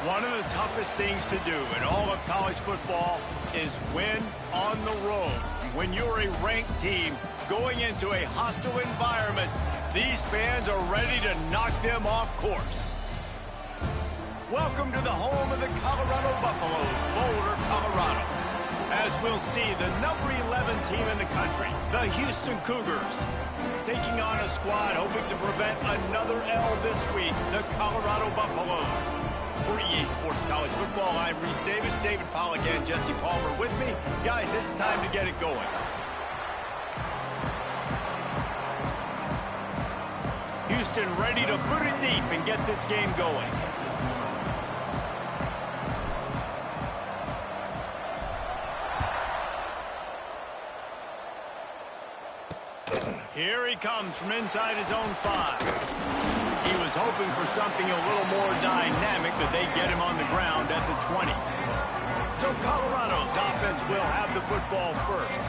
One of the toughest things to do in all of college football is win on the road. When you're a ranked team going into a hostile environment, these fans are ready to knock them off course. Welcome to the home of the Colorado Buffaloes, Boulder, Colorado. As we'll see, the number 11 team in the country, the Houston Cougars, taking on a squad hoping to prevent another L this week, the Colorado Buffaloes. For EA Sports College Football, I'm Reese Davis, David Pollack, and Jesse Palmer with me. Guys, it's time to get it going. Houston ready to put it deep and get this game going. Here he comes from inside his own 5. He was hoping for something a little more dynamic, but they get him on the ground at the 20. So Colorado's offense will have the football first.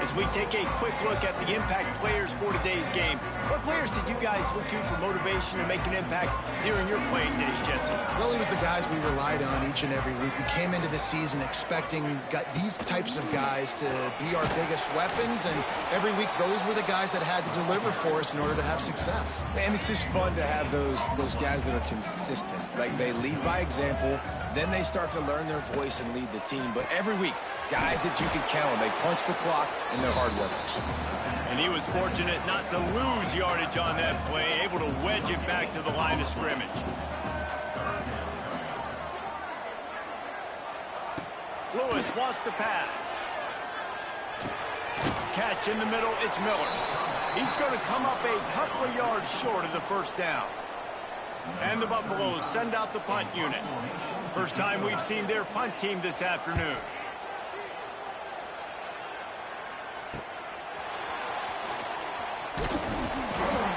As we take a quick look at the impact players for today's game, what players did you guys look to for motivation to make an impact during your playing days, Jesse? Well, it was the guys we relied on each and every week. We came into the season expecting these types of guys to be our biggest weapons, and every week those were the guys that had to deliver for us in order to have success. Man, it's just fun to have those guys that are consistent. Like, they lead by example, then they start to learn their voice and lead the team. But every week, guys that you can count on, they punch the clock, and they're hard workers. And he was fortunate not to lose yardage on that play, able to wedge it back to the line of scrimmage. Lewis wants to pass. Catch in the middle, it's Miller. He's going to come up a couple of yards short of the first down. And the Buffaloes send out the punt unit. First time we've seen their punt team this afternoon.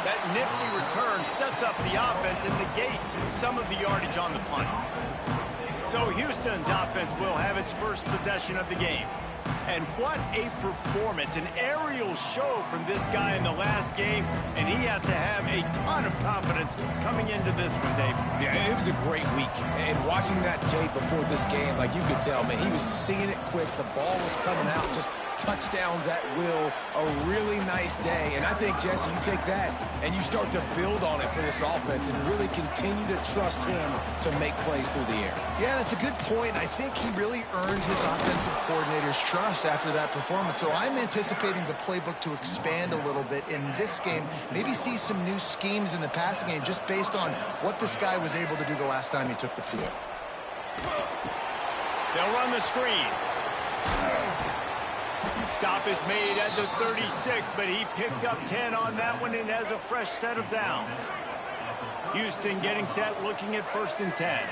That nifty return sets up the offense and negates some of the yardage on the punt. So Houston's offense will have its first possession of the game. And what a performance, an aerial show from this guy in the last game, and he has to have a ton of confidence coming into this one, Dave. Yeah, it was a great week. And watching that tape before this game, like, you could tell, man, he was seeing it quick. The ball was coming out, just touchdowns at will. A really nice day. And I think, Jesse, you take that and you start to build on it for this offense and really continue to trust him to make plays through the air. Yeah, that's a good point. I think he really earned his offensive coordinator's trust after that performance. So I'm anticipating the playbook to expand a little bit in this game. Maybe see some new schemes in the passing game just based on what this guy was able to do the last time he took the field. They'll run the screen. Stop is made at the 36, but he picked up 10 on that one and has a fresh set of downs. Houston getting set, looking at 1st and 10.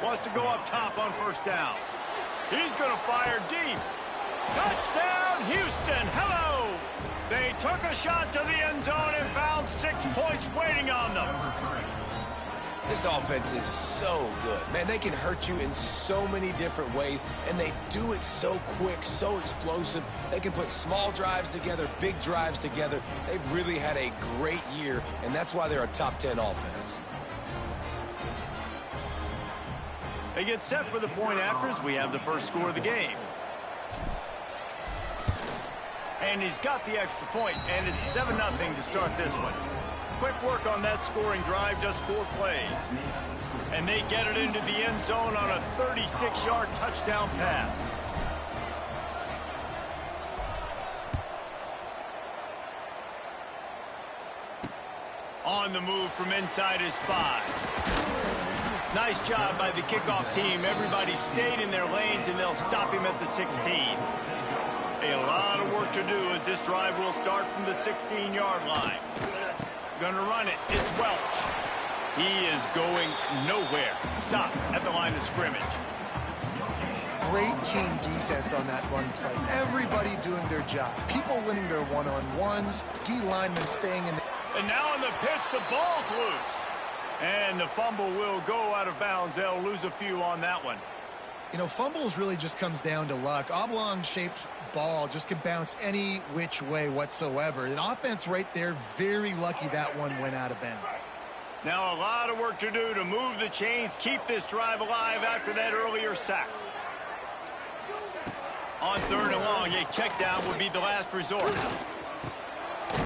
Wants to go up top on 1st down. He's going to fire deep. Touchdown, Houston. Hello. They took a shot to the end zone and found 6 points waiting on them. This offense is so good. Man, they can hurt you in so many different ways, and they do it so quick, so explosive. They can put small drives together, big drives together. They've really had a great year, and that's why they're a top 10 offense. They get set for the point after as we have the first score of the game. And he's got the extra point, and it's 7-0 to start this one. Quick work on that scoring drive, just 4 plays. And they get it into the end zone on a 36-yard touchdown pass. On the move from inside his 5. Nice job by the kickoff team. Everybody stayed in their lanes, and they'll stop him at the 16. A lot of work to do as this drive will start from the 16-yard line. Going to run it. It's Welch. He is going nowhere. Stop at the line of scrimmage. Great team defense on that run play. Everybody doing their job. People winning their one-on-ones. D-linemen staying in the... And now in the pitch, the ball's loose. And the fumble will go out of bounds. They'll lose a few on that one. You know, fumbles really just comes down to luck. Oblong-shaped ball just can bounce any which way whatsoever. An offense right there, very lucky that one went out of bounds. Now a lot of work to do to move the chains, keep this drive alive after that earlier sack. On 3rd and long, a check down would be the last resort.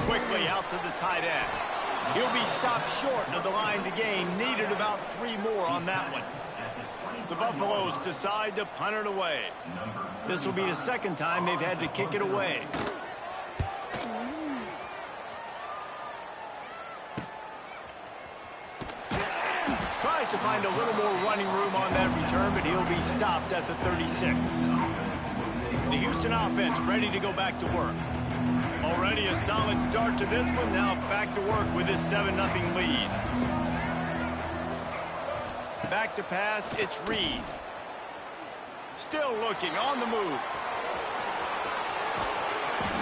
Quickly out to the tight end. He'll be stopped short of the line to gain. Needed about 3 more on that one. The Buffaloes decide to punt it away. This will be the second time they've had to kick it away. Tries to find a little more running room on that return, but he'll be stopped at the 36. The Houston offense ready to go back to work. Already a solid start to this one. Now back to work with this 7-0 lead. Back to pass, it's Reed. Still looking, on the move.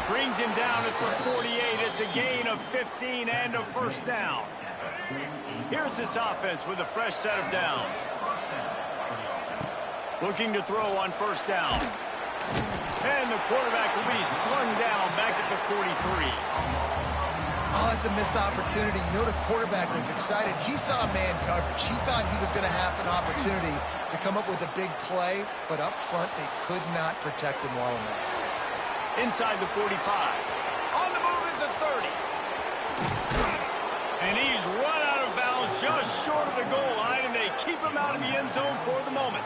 Brings him down at the 48. It's a gain of 15 and a first down. Here's this offense with a fresh set of downs. Looking to throw on first down. And the quarterback will be slung down back at the 43. Oh, that's a missed opportunity. You know the quarterback was excited. He saw man coverage. He thought he was going to have an opportunity to come up with a big play, but up front they could not protect him well enough. Inside the 45. On the move is the 30. And he's run out of bounds just short of the goal line, and they keep him out of the end zone for the moment.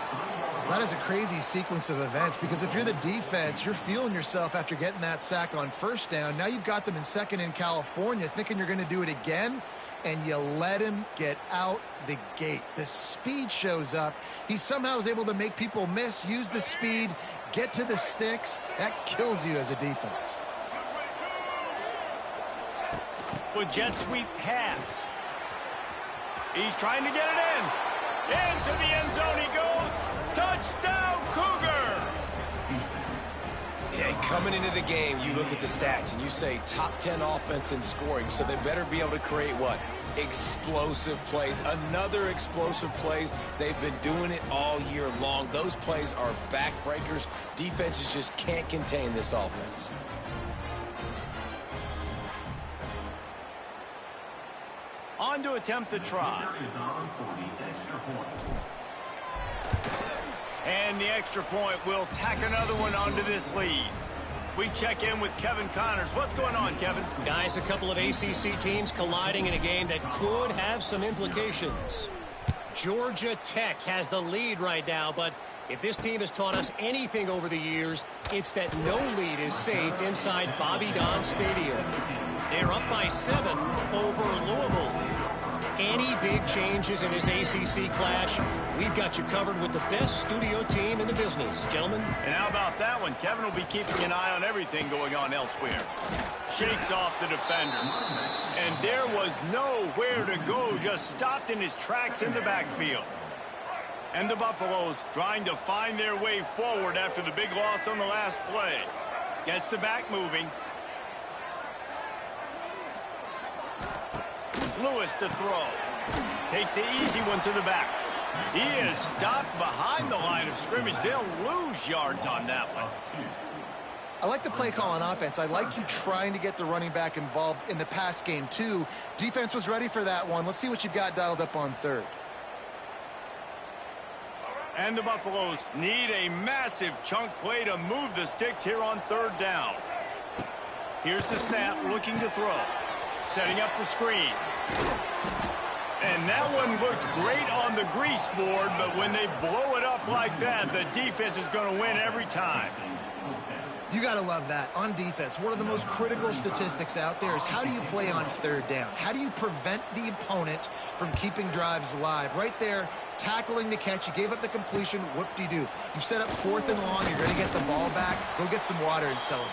That is a crazy sequence of events because if you're the defense, you're feeling yourself after getting that sack on first down. Now you've got them in second in California thinking you're going to do it again, and you let him get out the gate. The speed shows up. He somehow is able to make people miss, use the speed, get to the sticks. That kills you as a defense. With jet sweep pass. He's trying to get it in. Into the end zone he goes. Touchdown, Cougar! Yeah, coming into the game, you look at the stats and you say top 10 offense in scoring, so they better be able to create what? Explosive plays. Another explosive plays. They've been doing it all year long. Those plays are backbreakers. Defenses just can't contain this offense. On to attempt the try. And the extra point will tack another one onto this lead. We check in with Kevin Connors. What's going on, Kevin? Guys, a couple of ACC teams colliding in a game that could have some implications. Georgia Tech has the lead right now, but if this team has taught us anything over the years, it's that no lead is safe inside Bobby Dodd Stadium. They're up by 7 over Louisville. Any big changes in this ACC clash, we've got you covered with the best studio team in the business, gentlemen. And how about that one? Kevin will be keeping an eye on everything going on elsewhere. Shakes off the defender. And there was nowhere to go, just stopped in his tracks in the backfield. And the Buffaloes trying to find their way forward after the big loss on the last play. Gets the back moving. Lewis to throw. Takes the easy one to the back. He is stopped behind the line of scrimmage. They'll lose yards on that one. I like the play call on offense. I like you trying to get the running back involved in the pass game, too. Defense was ready for that one. Let's see what you've got dialed up on third. And the Buffaloes need a massive chunk play to move the sticks here on third down. Here's the snap, looking to throw. Setting up the screen. And that one looked great on the grease board, but when they blow it up like that, the defense is going to win every time. You got to love that. On defense, one of the most critical statistics out there is how do you play on third down? How do you prevent the opponent from keeping drives alive? Right there, tackling the catch. You gave up the completion. Whoop-de-doo. You set up 4th and long. You're ready to get the ball back. Go get some water and celebrate.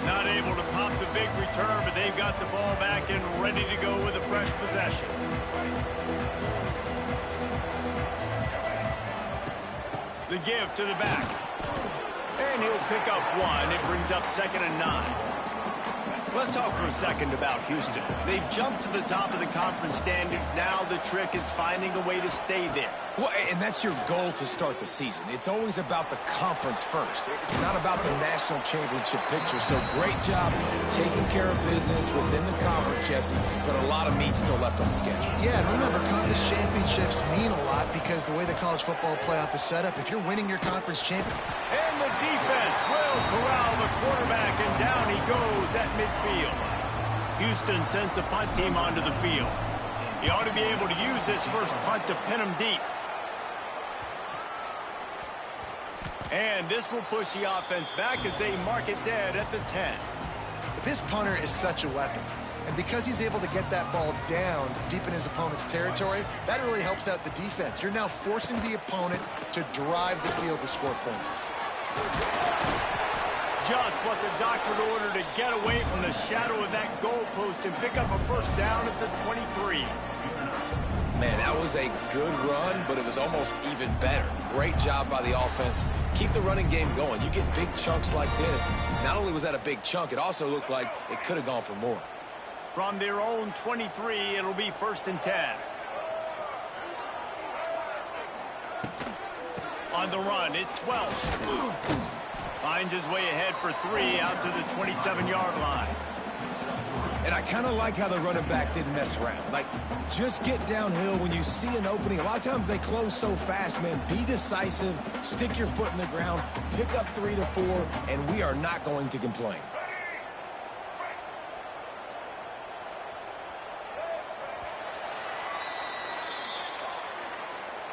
Not able to pop the big return, but they've got the ball back and ready to go with a fresh possession. The give to the back. And he'll pick up 1. It brings up 2nd and 9. Let's talk for a second about Houston. They've jumped to the top of the conference standings. Now the trick is finding a way to stay there. Well, and that's your goal to start the season. It's always about the conference first. It's not about the national championship picture. So great job taking care of business within the conference, Jesse, but a lot of meat still left on the schedule. Yeah, and remember, conference championships mean a lot because the way the college football playoff is set up, if you're winning your conference championship. And the defense will corral the quarterback, and down he goes at midfield. Houston sends the punt team onto the field. He ought to be able to use this first punt to pin him deep. And this will push the offense back as they mark it dead at the 10. This punter is such a weapon. And because he's able to get that ball down deep in his opponent's territory, that really helps out the defense. You're now forcing the opponent to drive the field to score points. Just what the doctor ordered to get away from the shadow of that goalpost and pick up a first down at the 23. Man, that was a good run, but it was almost even better. Great job by the offense. Keep the running game going. You get big chunks like this. Not only was that a big chunk, it also looked like it could have gone for more. From their own 23, it'll be 1st and 10. On the run, it's Welsh. Finds his way ahead for 3 out to the 27-yard line. And I kind of like how the running back didn't mess around. Like, just get downhill when you see an opening. A lot of times they close so fast, man. Be decisive, stick your foot in the ground, pick up 3 to 4, and we are not going to complain.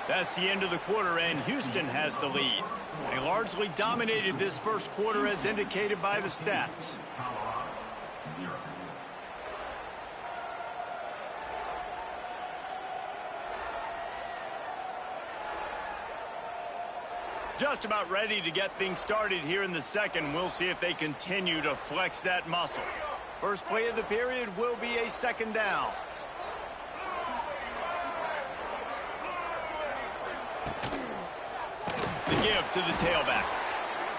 That's the end of the quarter, and Houston has the lead. They largely dominated this first quarter as indicated by the stats. Just about ready to get things started here in the second. We'll see if they continue to flex that muscle. First play of the period will be a 2nd down. The give to the tailback.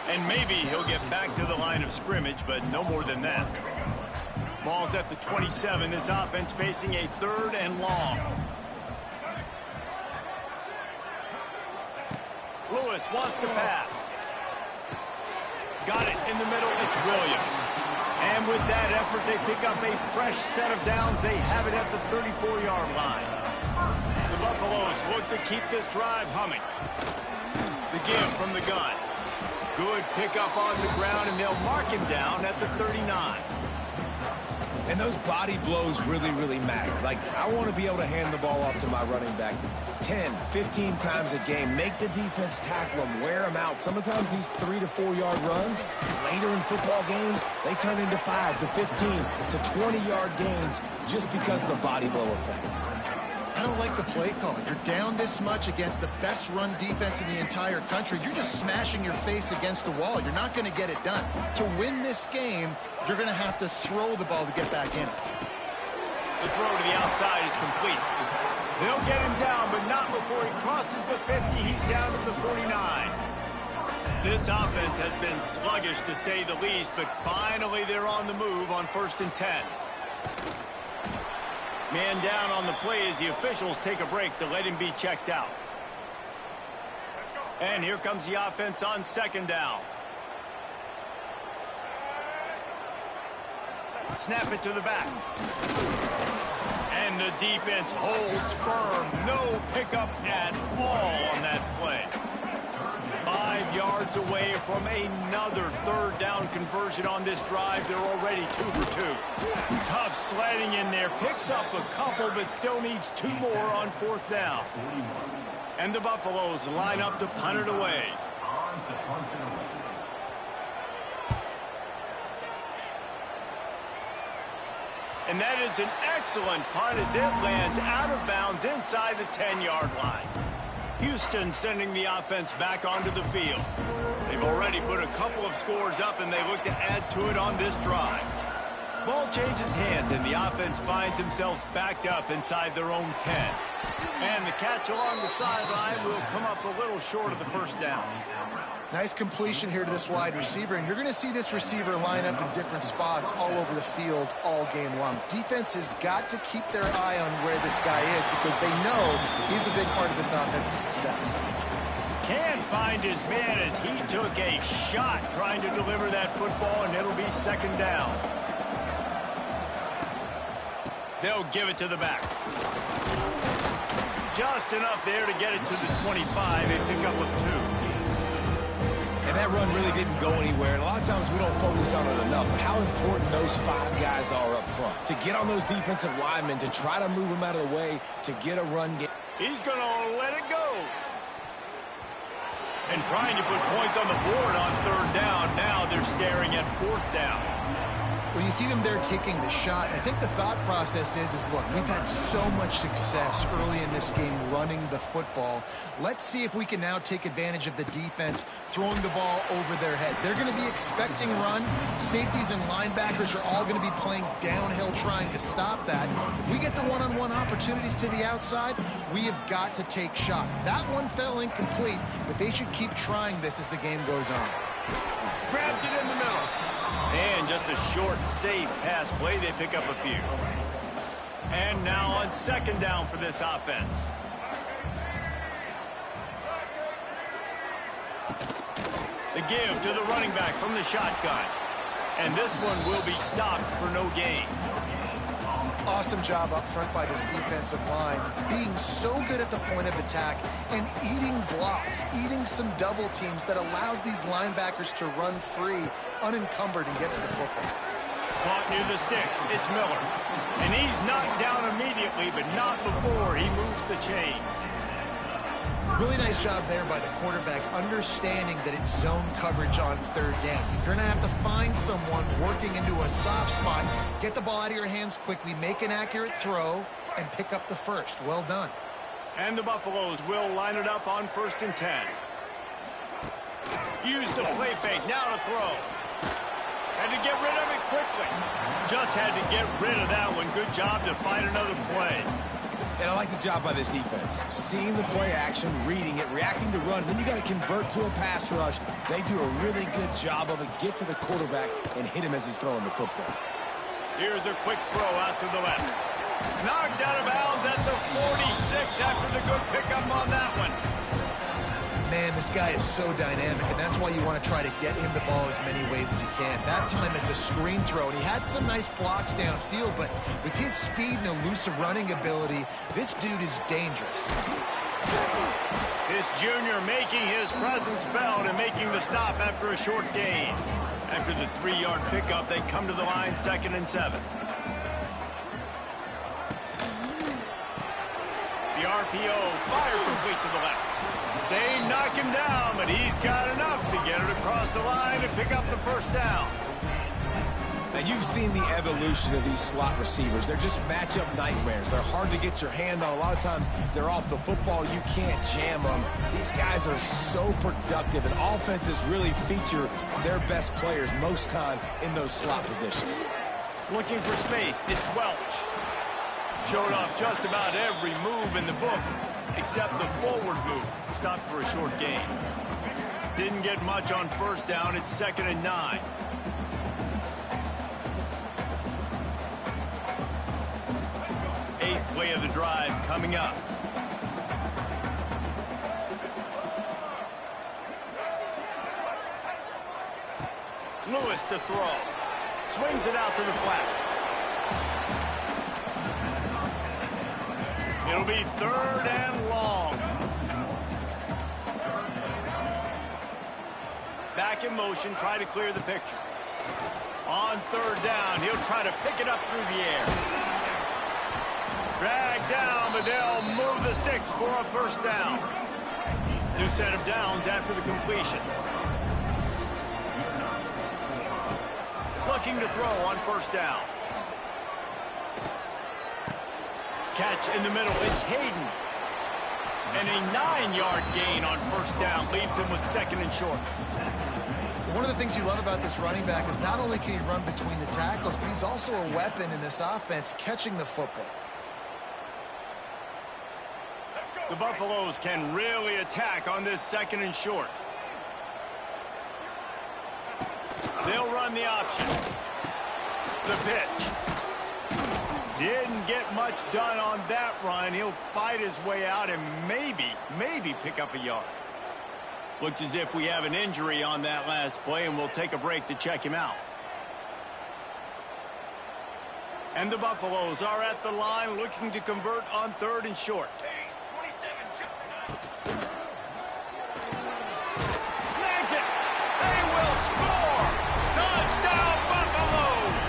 And maybe he'll get back to the line of scrimmage, but no more than that. Ball's at the 27. This offense facing a 3rd and long. Lewis wants to pass. Got it in the middle. It's Williams. And with that effort, they pick up a fresh set of downs. They have it at the 34-yard line. The Buffaloes look to keep this drive humming. The give from the gun. Good pickup on the ground, and they'll mark him down at the 39. And those body blows really, really matter. Like, I want to be able to hand the ball off to my running back 10, 15 times a game. Make the defense tackle them, wear them out. Sometimes these 3 to 4 yard runs, later in football games, they turn into 5 to 15 to 20-yard gains just because of the body blow effect. I don't like the play call. You're down this much against the best run defense in the entire country. You're just smashing your face against the wall. You're not going to get it done. To win this game, you're going to have to throw the ball to get back in it. The throw to the outside is complete. They'll get him down, but not before he crosses the 50. He's down to the 49. This offense has been sluggish, to say the least, but finally they're on the move on 1st and 10. Man down on the play as the officials take a break to let him be checked out. And here comes the offense on 2nd down. Snap it to the back. And the defense holds firm. No pickup at all on that play. 5 yards away from another 3rd down conversion on this drive. They're already 2 for 2. Tough sledding in there. Picks up a couple, but still needs 2 more on 4th down. And the Buffaloes line up to punt it away. And that is an excellent punt as it lands out of bounds inside the 10-yard line. Houston sending the offense back onto the field. They've already put a couple of scores up, and they look to add to it on this drive. Ball changes hands, and the offense finds themselves backed up inside their own 10. And the catch along the sideline will come up a little short of the 1st down. Nice completion here to this wide receiver, and you're going to see this receiver line up in different spots all over the field all game long. Defense has got to keep their eye on where this guy is because they know he's a big part of this offense's success. Can't find his man as he took a shot trying to deliver that football, and it'll be second down. They'll give it to the back. Just enough there to get it to the 25, a pickup of 2. And that run really didn't go anywhere. And a lot of times we don't focus on it enough, but how important those 5 guys are up front. To get on those defensive linemen, to try to move them out of the way, to get a run game. He's going to let it go. And trying to put points on the board on 3rd down. Now they're staring at 4th down. Well, you see them there taking the shot. I think the thought process is look, we've had so much success early in this game running the football. Let's see if we can now take advantage of the defense throwing the ball over their head. They're going to be expecting run. Safeties and linebackers are all going to be playing downhill trying to stop that. If we get the one-on-one opportunities to the outside, we have got to take shots. That one fell incomplete, but they should keep trying this as the game goes on. Grabs it in the middle. And just a short, safe pass play. They pick up a few. And now on 2nd down for this offense. The give to the running back from the shotgun. And this one will be stopped for no gain. Awesome job up front by this defensive line, being so good at the point of attack and eating blocks, eating some double teams that allows these linebackers to run free, unencumbered, and get to the football. Caught near the sticks. It's Miller. And he's knocked down immediately, but not before he moves the chains. Really nice job there by the quarterback, understanding that it's zone coverage on 3rd down. You're going to have to find someone working into a soft spot, get the ball out of your hands quickly, make an accurate throw, and pick up the first. Well done. And the Buffaloes will line it up on 1st and 10. Use the play fake. Now to throw. Had to get rid of it quickly. Just had to get rid of that one. Good job to find another play. And I like the job by this defense. Seeing the play action, reading it, reacting to run. Then you got to convert to a pass rush. They do a really good job of it. Get to the quarterback and hit him as he's throwing the football. Here's a quick throw out to the left. Knocked out of bounds at the 46 after the good pickup on that one. Man, this guy is so dynamic, and that's why you want to try to get him the ball as many ways as you can. That time it's a screen throw, and he had some nice blocks downfield, but with his speed and elusive running ability, this dude is dangerous. This junior making his presence felt and making the stop after a short gain. After the 3-yard pickup, they come to the line 2nd and 7. The RPO fire complete to the left. They knock him down, but he's got enough to get it across the line and pick up the 1st down. Now, you've seen the evolution of these slot receivers. They're just matchup nightmares. They're hard to get your hand on. A lot of times, they're off the football. You can't jam them. These guys are so productive, and offenses really feature their best players most time in those slot positions. Looking for space, it's Welch. Showed off just about every move in the book, except the forward move. Stopped for a short gain. Didn't get much on 1st down. It's 2nd and 9. Eighth play of the drive coming up. Lewis to throw. Swings it out to the flat. It'll be 3rd and long. Back in motion, try to clear the picture. On 3rd down, he'll try to pick it up through the air. Dragged down, but they'll move the sticks for a 1st down. New set of downs after the completion. Looking to throw on 1st down. Catch in the middle, it's Hayden. And a 9-yard gain on 1st down leaves him with 2nd and short. One of the things you love about this running back is not only can he run between the tackles, but he's also a weapon in this offense, catching the football. The Buffaloes can really attack on this 2nd and short. They'll run the option. The pitch. Didn't get much done on that run. He'll fight his way out and maybe pick up a yard. Looks as if we have an injury on that last play, and we'll take a break to check him out. And the Buffaloes are at the line looking to convert on 3rd and short. Snags it. They will score. Touchdown, Buffaloes.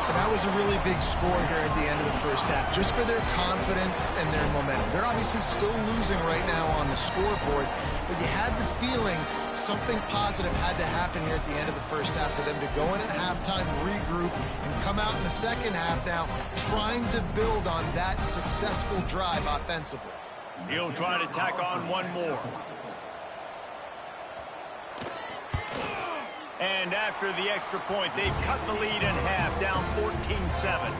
And that was a really big score here at the end of the first half, just for their confidence and their momentum. They're obviously still losing right now on the scoreboard, but you had the feeling something positive had to happen here at the end of the first half for them to go in at halftime, regroup, and come out in the second half now trying to build on that successful drive offensively. He'll try to tack on one more. And after the extra point, they've cut the lead in half, down 14-7.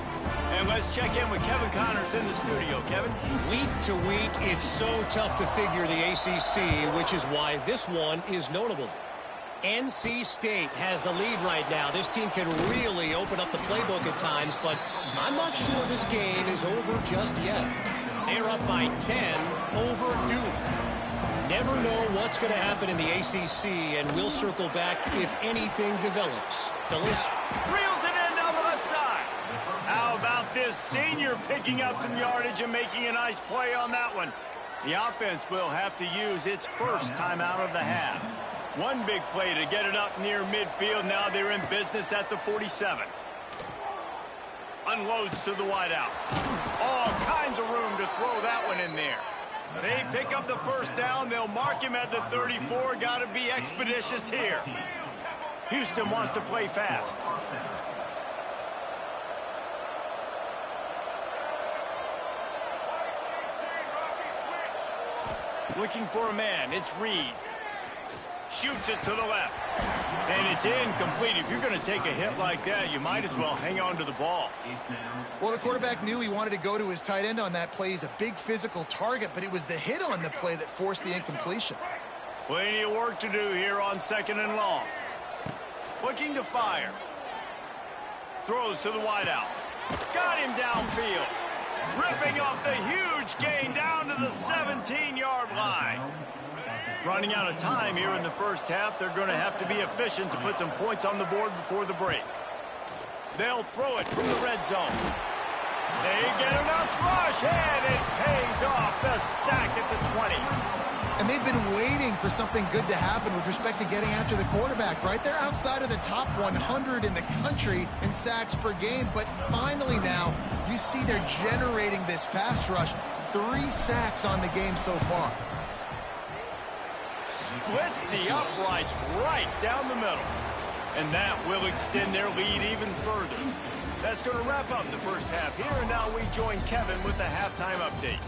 And let's check in with Kevin Connors in the studio. Kevin? Week to week, it's so tough to figure the ACC, which is why this one is notable. NC State has the lead right now. This team can really open up the playbook at times, but I'm not sure this game is over just yet. They're up by 10 over Duke. Never know what's going to happen in the ACC, and we'll circle back if anything develops. Phyllis? Reels it in down the left side. How about this senior picking up some yardage and making a nice play on that one? The offense will have to use its first timeout of the half. One big play to get it up near midfield. Now they're in business at the 47. Unloads to the wideout. All kinds of room to throw that one in there. They pick up the first down. They'll mark him at the 34. Got to be expeditious here. Houston wants to play fast. Looking for a man. It's Reed. Shoots it to the left. And it's incomplete. If you're going to take a hit like that, you might as well hang on to the ball. Well, the quarterback knew he wanted to go to his tight end on that play. He's a big physical target, but it was the hit on the play that forced the incompletion. Plenty of work to do here on 2nd and long. Looking to fire. Throws to the wideout. Got him downfield. Ripping off the huge gain down to the 17-yard line. Running out of time here in the first half. They're going to have to be efficient to put some points on the board before the break. They'll throw it from the red zone. They get enough rush, and it pays off. The sack at the 20. And they've been waiting for something good to happen with respect to getting after the quarterback, right? They're outside of the top 100 in the country in sacks per game, but finally now you see they're generating this pass rush. 3 sacks on the game so far. Splits the uprights right down the middle. And that will extend their lead even further. That's going to wrap up the first half here, and now we join Kevin with the halftime update.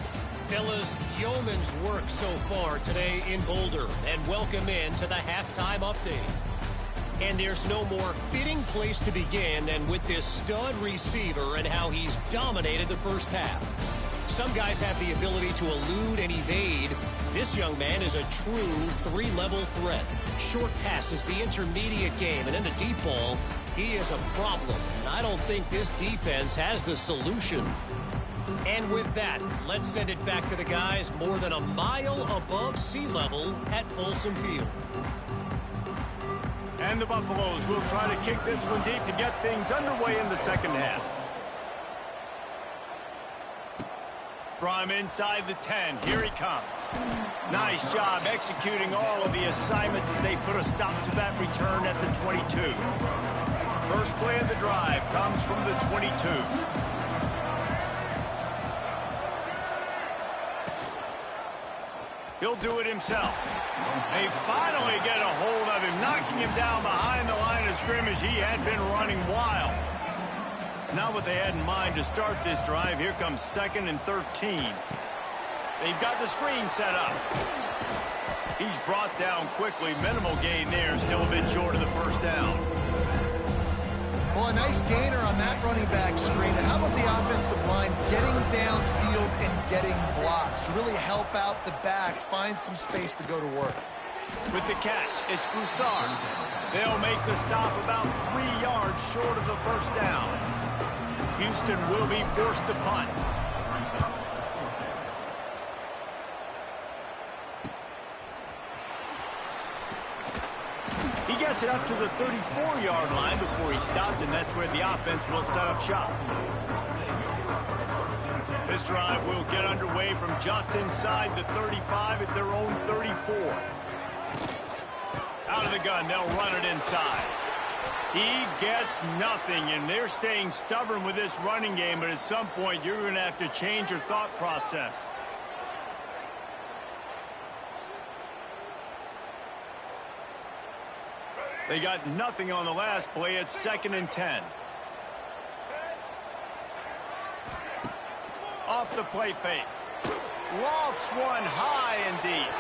Fellas, yeoman's work so far today in Boulder, and welcome in to the halftime update. And there's no more fitting place to begin than with this stud receiver and how he's dominated the first half. Some guys have the ability to elude and evade. This young man is a true 3-level threat. Short passes, the intermediate game, and in the deep ball, he is a problem. And I don't think this defense has the solution. And with that, let's send it back to the guys more than a mile above sea level at Folsom Field. And the Buffaloes will try to kick this one deep to get things underway in the second half. From inside the 10, here he comes. Nice job executing all of the assignments as they put a stop to that return at the 22. First play of the drive comes from the 22. He'll do it himself. They finally get a hold of him, knocking him down behind the line of scrimmage. He had been running wild. Not what they had in mind to start this drive. Here comes 2nd and 13. They've got the screen set up. He's brought down quickly. Minimal gain there. Still a bit short of the first down. Well, a nice gainer on that running back screen. How about the offensive line getting downfield and getting blocks to really help out the back, find some space to go to work? With the catch, it's Broussard. They'll make the stop about 3 yards short of the first down. Houston will be forced to punt. He gets it up to the 34-yard line before he stopped, and that's where the offense will set up shop. This drive will get underway from just inside the 35 at their own 34. Out of the gun, they'll run it inside. He gets nothing, and they're staying stubborn with this running game, but at some point you're going to have to change your thought process. They got nothing on the last play. It's 2nd and 10. Off the play fake. Lofts one high and deep.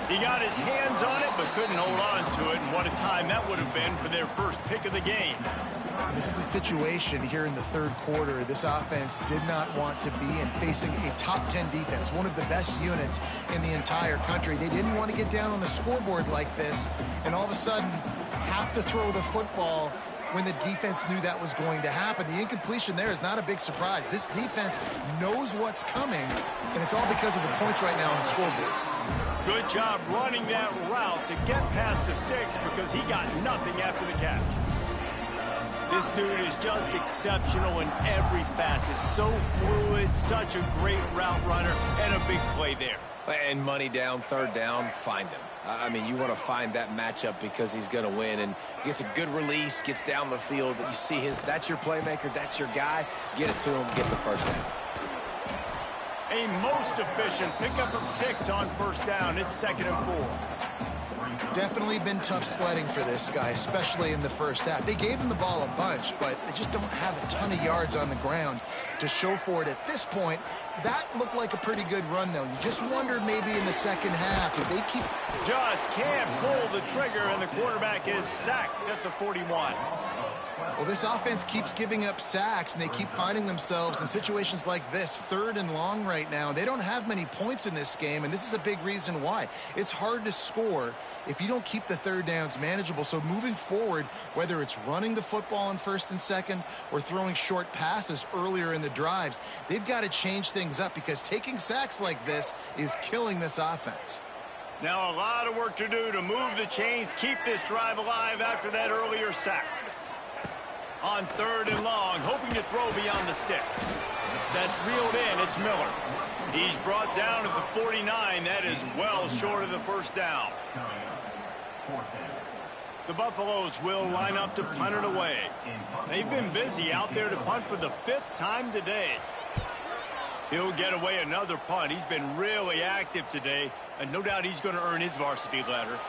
He got his hands on it, but couldn't hold on to it. And what a time that would have been for their first pick of the game. This is a situation here in the third quarter. This offense did not want to be in facing a top 10 defense, one of the best units in the entire country. They didn't want to get down on the scoreboard like this, and all of a sudden have to throw the football when the defense knew that was going to happen. The incompletion there is not a big surprise. This defense knows what's coming, and it's all because of the points right now on the scoreboard. Good job running that route to get past the sticks because he got nothing after the catch. This dude is just exceptional in every facet. So fluid, such a great route runner, and a big play there. And money down, third down, find him. I mean, you want to find that matchup because he's going to win, and gets a good release, gets down the field. You see that's your playmaker, that's your guy. Get it to him, get the first down. A most efficient pickup of 6 on first down. It's 2nd and 4. Definitely been tough sledding for this guy, especially in the first half. They gave him the ball a bunch, but they just don't have a ton of yards on the ground to show for it at this point. That looked like a pretty good run, though. You just wondered maybe in the second half if they keep... Just can't pull the trigger, and the quarterback is sacked at the 41. Well, this offense keeps giving up sacks, and they keep finding themselves in situations like this, 3rd and long right now. They don't have many points in this game, and this is a big reason why. It's hard to score if you don't keep the third downs manageable. So moving forward, whether it's running the football on 1st and 2nd or throwing short passes earlier in the drives, they've got to change things up because taking sacks like this is killing this offense. Now a lot of work to do to move the chains, keep this drive alive after that earlier sack. On 3rd and long, hoping to throw beyond the sticks. That's reeled in. It's Miller. He's brought down to the 49. That is well short of the first down. The Buffaloes will line up to punt it away. They've been busy out there to punt for the 5th time today. He'll get away another punt. He's been really active today, and no doubt he's going to earn his varsity letter.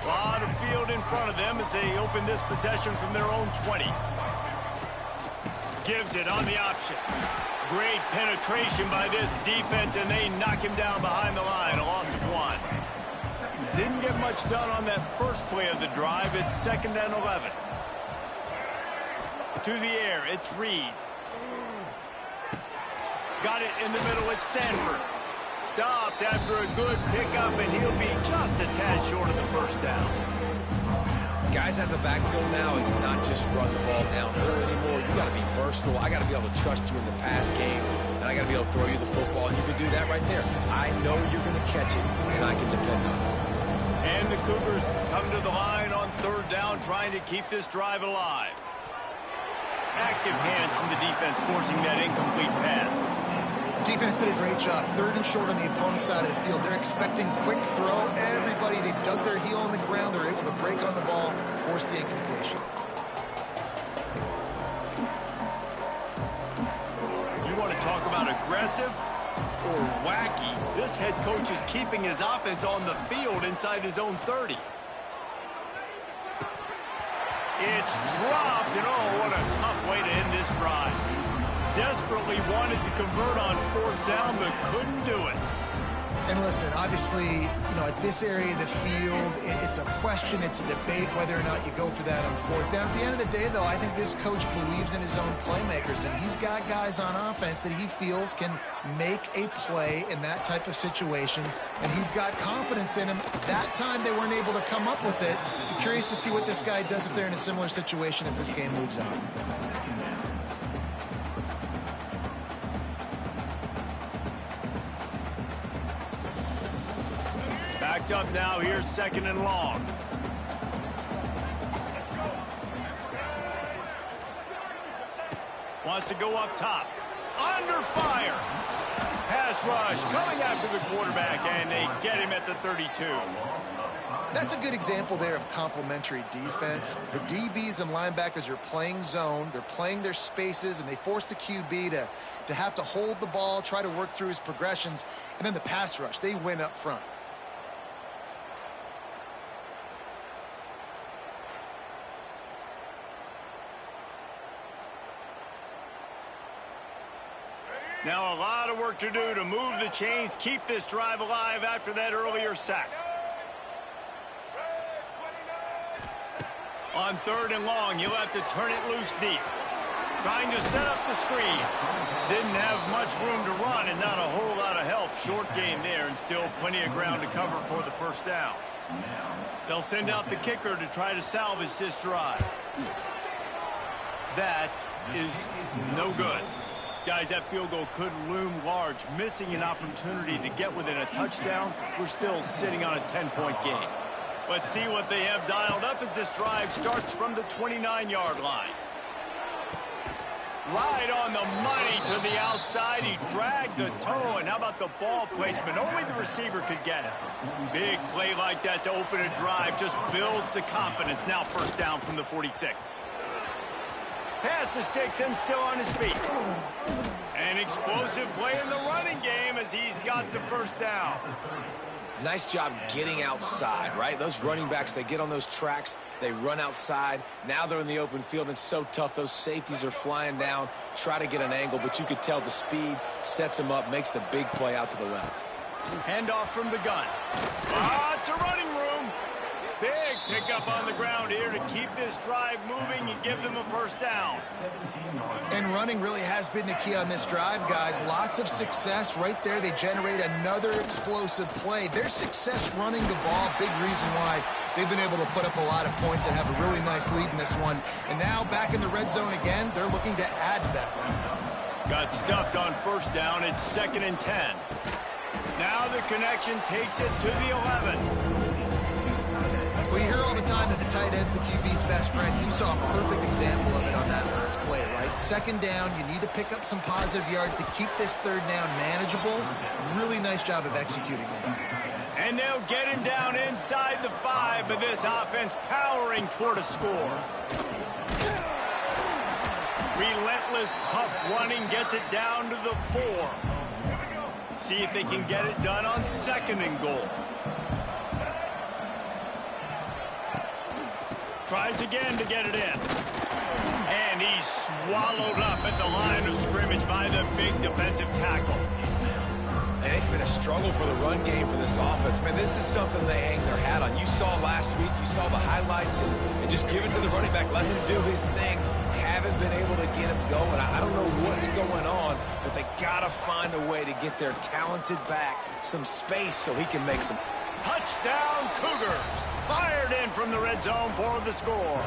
A lot of field in front of them as they open this possession from their own 20. Gives it on the option. Great penetration by this defense, and they knock him down behind the line. A loss of 1. Didn't get much done on that first play of the drive. It's 2nd and 11. To the air, it's Reed. Got it in the middle, it's Sanford. Stopped after a good pickup, and he'll be just a tad short of the first down. Guys at the backfield now, it's not just run the ball downhill anymore. You got to be versatile. I got to be able to trust you in the pass game, and I got to be able to throw you the football, and you can do that right there. I know you're going to catch it, and I can depend on it. And the Cougars come to the line on 3rd down, trying to keep this drive alive. Active hands from the defense, forcing that incomplete pass. Defense did a great job. 3rd and short on the opponent's side of the field. They're expecting quick throw. Everybody, they dug their heel on the ground. They're able to break on the ball, force the incompletion. You want to talk about aggressive or wacky? This head coach is keeping his offense on the field inside his own 30. It's dropped, and oh, what a tough way to end this drive. Desperately wanted to convert on 4th down, but couldn't do it. And listen, obviously, at this area of the field, it's a question, it's a debate whether or not you go for that on fourth down. At the end of the day, though, I think this coach believes in his own playmakers, and he's got guys on offense that he feels can make a play in that type of situation, and he's got confidence in him. That time they weren't able to come up with it. I'm curious to see what this guy does if they're in a similar situation as this game moves on. Backed up now, here's 2nd and long. Wants to go up top. Under fire. Pass rush coming after the quarterback, and they get him at the 32. That's a good example there of complementary defense. The DBs and linebackers are playing zone, they're playing their spaces, and they force the QB to have to hold the ball, try to work through his progressions, and then the pass rush, they win up front. Now a lot of work to do to move the chains, keep this drive alive after that earlier sack. On 3rd and long, you'll have to turn it loose deep. Trying to set up the screen. Didn't have much room to run and not a whole lot of help. Short gain there and still plenty of ground to cover for the first down. They'll send out the kicker to try to salvage this drive. That is no good. Guys, that field goal could loom large. Missing an opportunity to get within a touchdown, we're still sitting on a 10-point game. Let's see what they have dialed up as this drive starts from the 29-yard line. Right on the money to the outside. He dragged the toe, and how about the ball placement? Only the receiver could get it. Big play like that to open a drive just builds the confidence. Now 1st down from the 46. Pass the sticks and still on his feet. An explosive play in the running game as he's got the 1st down. Nice job getting outside, right? Those running backs, they get on those tracks, they run outside. Now they're in the open field. It's so tough. Those safeties are flying down, try to get an angle, but you could tell the speed sets them up, makes the big play out to the left. Handoff from the gun. Lots of running room. Big pickup on the ground here to keep this drive moving and give them a 1st down. And running really has been the key on this drive, guys. Lots of success right there. They generate another explosive play. Their success running the ball, big reason why they've been able to put up a lot of points and have a really nice lead in this one. And now back in the red zone again, they're looking to add to that run. Got stuffed on 1st down. It's 2nd and 10. Now the connection takes it to the 11. Well, you hear all the time that the tight end's the QB's best friend. You saw a perfect example of it on that last play, right? 2nd down, you need to pick up some positive yards to keep this 3rd down manageable. Really nice job of executing that. And they'll get him down inside the 5, but this offense powering toward a score. Relentless, tough running gets it down to the 4. See if they can get it done on 2nd and goal. Tries again to get it in. And he's swallowed up at the line of scrimmage by the big defensive tackle. And it's been a struggle for the run game for this offense. Man, this is something they hang their hat on. You saw last week, you saw the highlights, and just give it to the running back. Let him do his thing. Haven't been able to get him going. I don't know what's going on, but they got to find a way to get their talented back some space so he can make some. Touchdown Cougars! Fired in from the red zone for the score.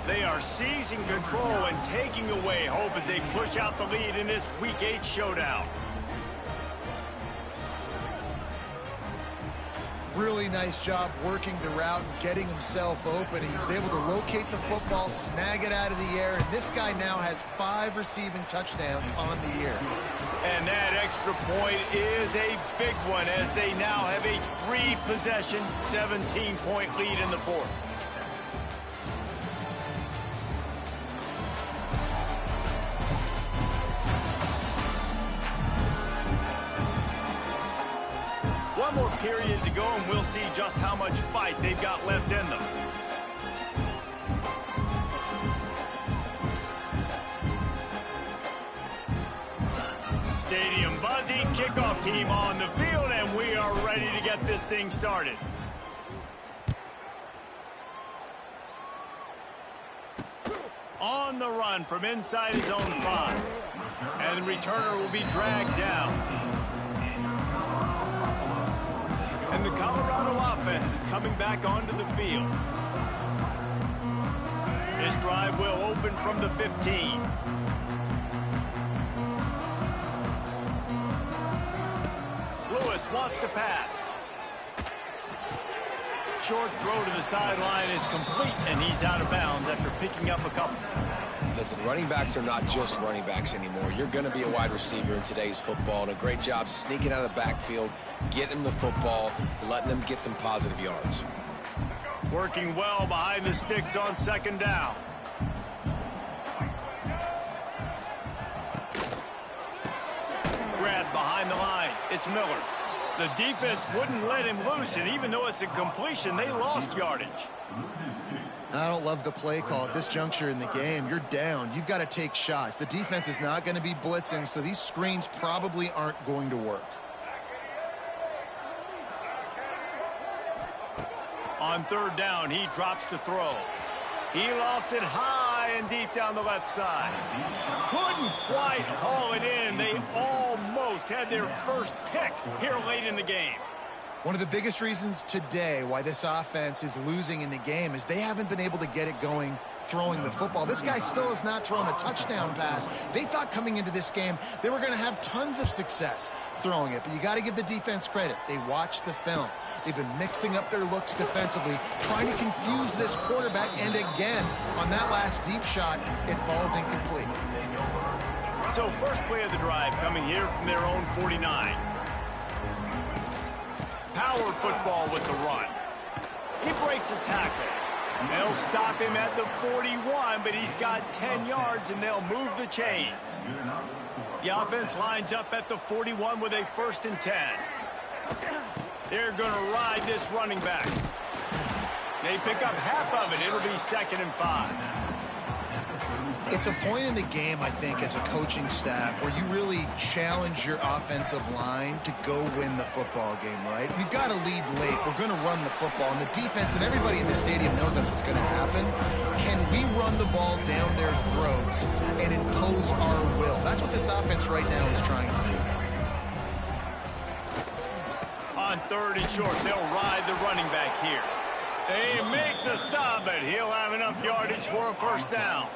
They are seizing control and taking away hope as they push out the lead in this Week 8 showdown. Really nice job working the route and getting himself open. He was able to locate the football, snag it out of the air, and this guy now has 5 receiving touchdowns on the year. And that extra point is a big one as they now have a 3-possession, 17-point lead in the 4th. One more period to go, and we'll see just how much fight they've got left in them. Stadium buzzing kickoff team on the field, and we are ready to get this thing started. On the run from inside his own 5. And the returner will be dragged down. And the Colorado offense is coming back onto the field. This drive will open from the 15. Lewis wants to pass. Short throw to the sideline is complete, and he's out of bounds after picking up a couple. Listen, running backs are not just running backs anymore. You're going to be a wide receiver in today's football, and a great job sneaking out of the backfield, getting the football, letting them get some positive yards. Working well behind the sticks on second down. Grabbed behind the line. It's Miller. The defense wouldn't let him loose, and even though it's a completion, they lost yardage. I don't love the play call at this juncture in the game. You're down. You've got to take shots. The defense is not going to be blitzing, so these screens probably aren't going to work. On third down, he drops to throw. He lofts it high and deep down the left side. Couldn't quite haul it in. They almost had their first pick here late in the game. One of the biggest reasons today why this offense is losing in the game is they haven't been able to get it going throwing the football. This guy still has not thrown a touchdown pass. They thought coming into this game they were going to have tons of success throwing it, but you got to give the defense credit. They watched the film. They've been mixing up their looks defensively, trying to confuse this quarterback, and again, on that last deep shot, it falls incomplete. So first play of the drive coming here from their own 49. Power football with the run. He breaks a tackle. They'll stop him at the 41, but he's got 10 yards, and they'll move the chains. The offense lines up at the 41 with a 1st and 10. They're going to ride this running back. They pick up half of it. It'll be 2nd and 5. It's a point in the game, I think, as a coaching staff where you really challenge your offensive line to go win the football game, right? We've got to lead late. We're going to run the football. And the defense and everybody in the stadium knows that's what's going to happen. Can we run the ball down their throats and impose our will? That's what this offense right now is trying to do. On 3rd and short, they'll ride the running back here. They make the stop, but he'll have enough yardage for a 1st down.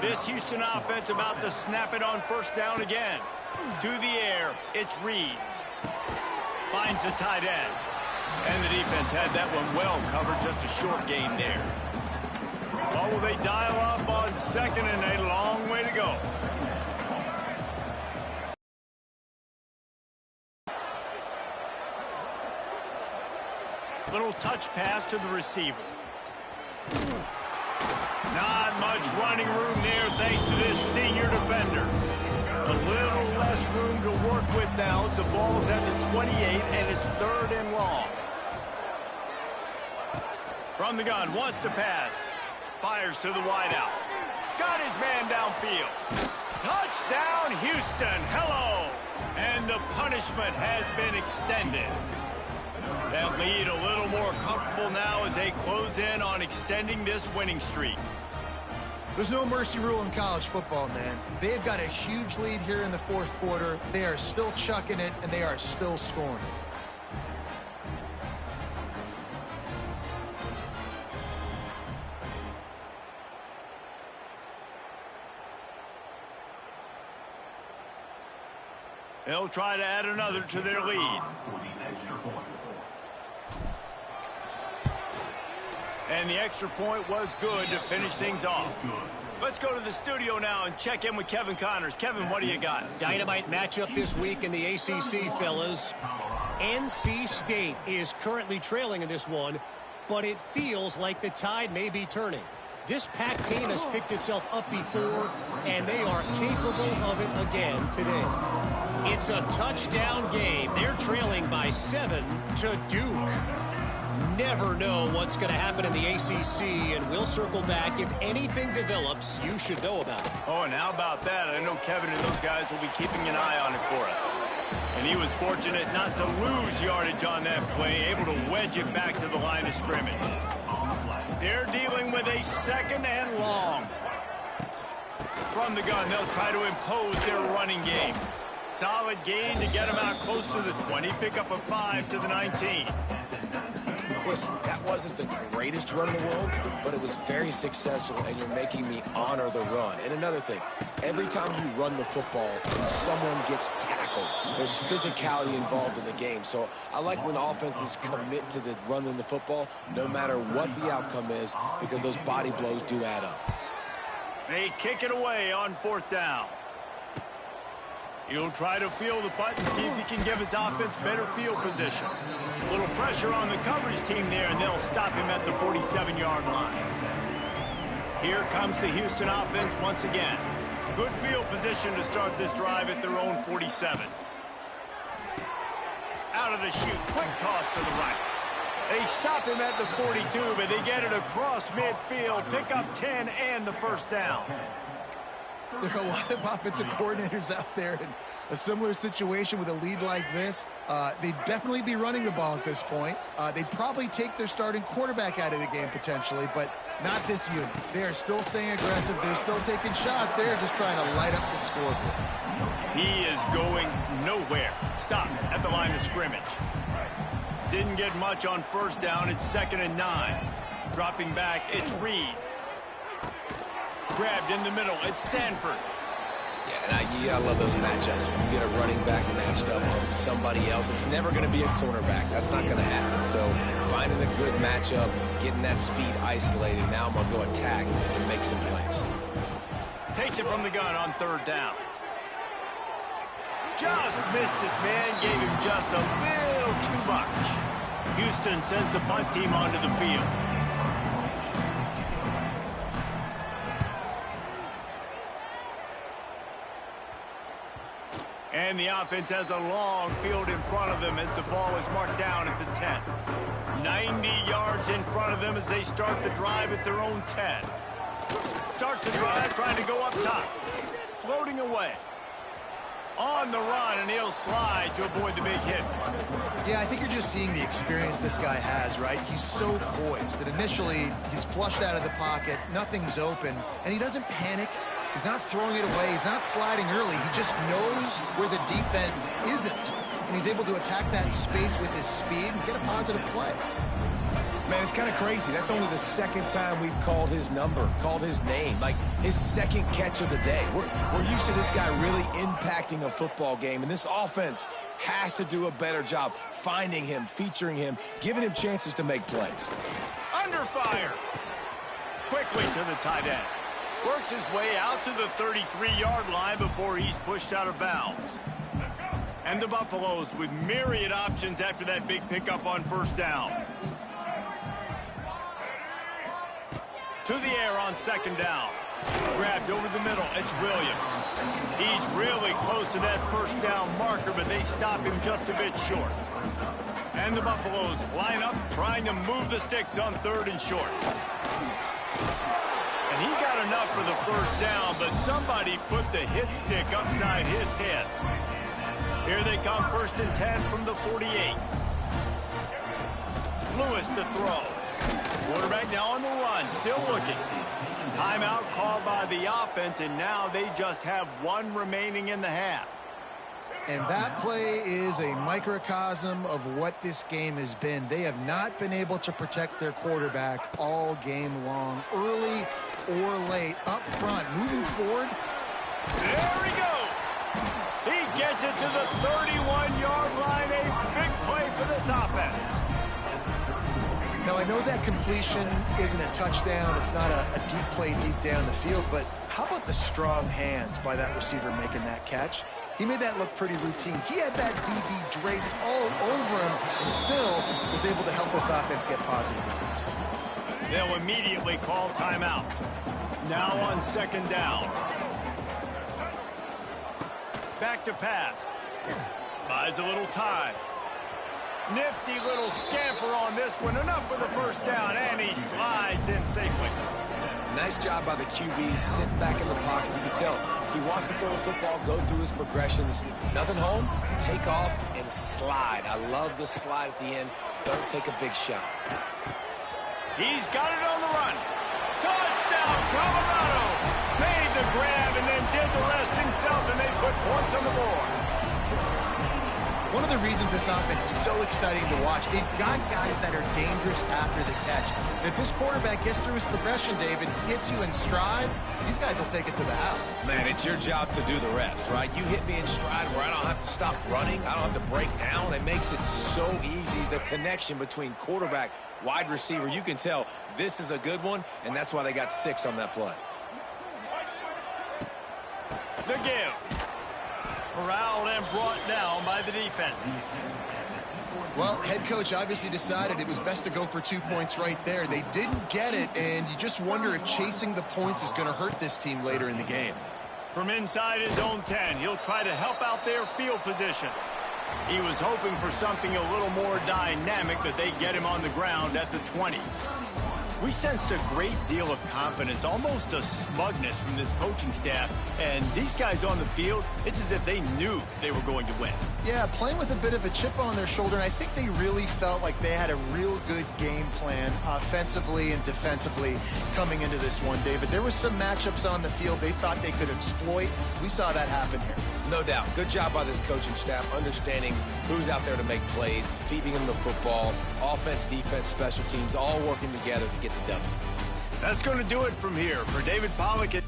This Houston offense about to snap it on 1st down again. To the air, it's Reed. Finds the tight end. And the defense had that one well covered, just a short game there. Oh, will they dial up on 2nd and a long way to go. Little touch pass to the receiver. Not much running room there thanks to this senior defender. A little less room to work with now as the ball's at the 28 and it's 3rd and long. From the gun, wants to pass. Fires to the wideout. Got his man downfield. Touchdown, Houston. Hello. And the punishment has been extended. That lead a little more comfortable now as they close in on extending this winning streak. There's no mercy rule in college football, man. They've got a huge lead here in the 4th quarter. They are still chucking it, and they are still scoring. They'll try to add another to their lead. And the extra point was good to finish things off. Let's go to the studio now and check in with Kevin Connors. Kevin, what do you got? Dynamite matchup this week in the ACC, fellas. NC State is currently trailing in this one, but it feels like the tide may be turning. This Pac team has picked itself up before, and they are capable of it again today. It's a touchdown game. They're trailing by 7 to Duke. never know what's going to happen in the ACC, and we'll circle back. If anything develops, you should know about it. Oh, and how about that? I know Kevin and those guys will be keeping an eye on it for us. And he was fortunate not to lose yardage on that play, able to wedge it back to the line of scrimmage. They're dealing with a 2nd and long. From the gun, they'll try to impose their running game. Solid gain to get them out close to the 20. Pick up a 5 to the 19. Listen, that wasn't the greatest run in the world, but it was very successful, and you're making me honor the run. And another thing, every time you run the football, someone gets tackled. There's physicality involved in the game. So I like when offenses commit to the running the football, no matter what the outcome is, because those body blows do add up. They kick it away on 4th down. He'll try to feel the punt and see if he can give his offense better field position. A little pressure on the coverage team there, and they'll stop him at the 47-yard line. Here comes the Houston offense once again. Good field position to start this drive at their own 47. Out of the chute, quick toss to the right. They stop him at the 42, but they get it across midfield, pick up 10 and the 1st down. There are a lot of offensive coordinators out there in a similar situation with a lead like this. They'd definitely be running the ball at this point. They'd probably take their starting quarterback out of the game potentially, but not this unit. They are still staying aggressive. They're still taking shots. They're just trying to light up the scoreboard. He is going nowhere. Stop at the line of scrimmage. Didn't get much on 1st down. It's 2nd and 9. Dropping back, it's Reed. Grabbed in the middle, it's Sanford. Yeah, and I love those matchups. When you get a running back matched up on somebody else, it's never going to be a cornerback. That's not going to happen. So finding a good matchup, getting that speed isolated, now I'm going to go attack and make some plays. Takes it from the gun on 3rd down. Just missed his man, gave him just a little too much. Houston sends the punt team onto the field. And the offense has a long field in front of them as the ball is marked down at the 10. 90 yards in front of them as they start the drive at their own 10. Starts the drive trying to go up top. Floating away. On the run, and he'll slide to avoid the big hit. Yeah, I think you're just seeing the experience this guy has, right? He's so poised that initially he's flushed out of the pocket, nothing's open, and he doesn't panic. He's not throwing it away. He's not sliding early. He just knows where the defense isn't, and he's able to attack that space with his speed and get a positive play. Man, it's kind of crazy. That's only the 2nd time we've called his number, called his name, like his 2nd catch of the day. We're used to this guy really impacting a football game, and this offense has to do a better job finding him, featuring him, giving him chances to make plays. Under fire. Quickly to the tight end. Works his way out to the 33-yard line before he's pushed out of bounds. And the Buffaloes with myriad options after that big pickup on 1st down. To the air on 2nd down. Grabbed over the middle. It's Williams. He's really close to that 1st down marker, but they stop him just a bit short. And the Buffaloes line up, trying to move the sticks on 3rd and short. And he got enough for the 1st down, but somebody put the hit stick upside his head. Here they come, 1st and 10 from the 48. Lewis to throw. Quarterback now on the run, still looking. Timeout called by the offense, and now they just have 1 remaining in the half. And that play is a microcosm of what this game has been. They have not been able to protect their quarterback all game long, early or late, up front, moving forward. There he goes. He gets it to the 31-yard line. A big play for this offense. Now, I know that completion isn't a touchdown. It's not a deep play deep down the field, but how about the strong hands by that receiver making that catch? He made that look pretty routine. He had that DB draped all over him and still was able to help this offense get positive yards. They'll immediately call timeout. Now on 2nd down. Back to pass. Buys a little time. Nifty little scamper on this one. Enough for the first down, and he slides in safely. Nice job by the QB, sitting back in the pocket. You can tell he wants to throw the football, go through his progressions. Nothing home, take off, and slide. I love the slide at the end. Don't take a big shot. He's got it on the run. Touchdown, Colorado! Made the grab and then did the rest himself, and they put points on the board. One of the reasons this offense is so exciting to watch, they've got guys that are dangerous after the catch. And if this quarterback gets through his progression, David, hits you in stride, these guys will take it to the house. Man, it's your job to do the rest, right? You hit me in stride where I don't have to stop running. I don't have to break down. It makes it so easy, the connection between quarterback, wide receiver. You can tell this is a good one, and that's why they got 6 on that play. The give. Corralled and brought down by the defense. Well, head coach obviously decided it was best to go for 2 points right there. They didn't get it, and you just wonder if chasing the points is going to hurt this team later in the game. From inside his own 10, he'll try to help out their field position. He was hoping for something a little more dynamic, but they get him on the ground at the 20. We sensed a great deal of confidence, almost a smugness from this coaching staff. And these guys on the field, it's as if they knew they were going to win. Yeah, playing with a bit of a chip on their shoulder, and I think they really felt like they had a real good game plan offensively and defensively coming into this one, David. There was some matchups on the field they thought they could exploit. We saw that happen here. No doubt. Good job by this coaching staff, understanding who's out there to make plays, feeding them the football, offense, defense, special teams, all working together to get the W. That's going to do it from here. For David Pollack.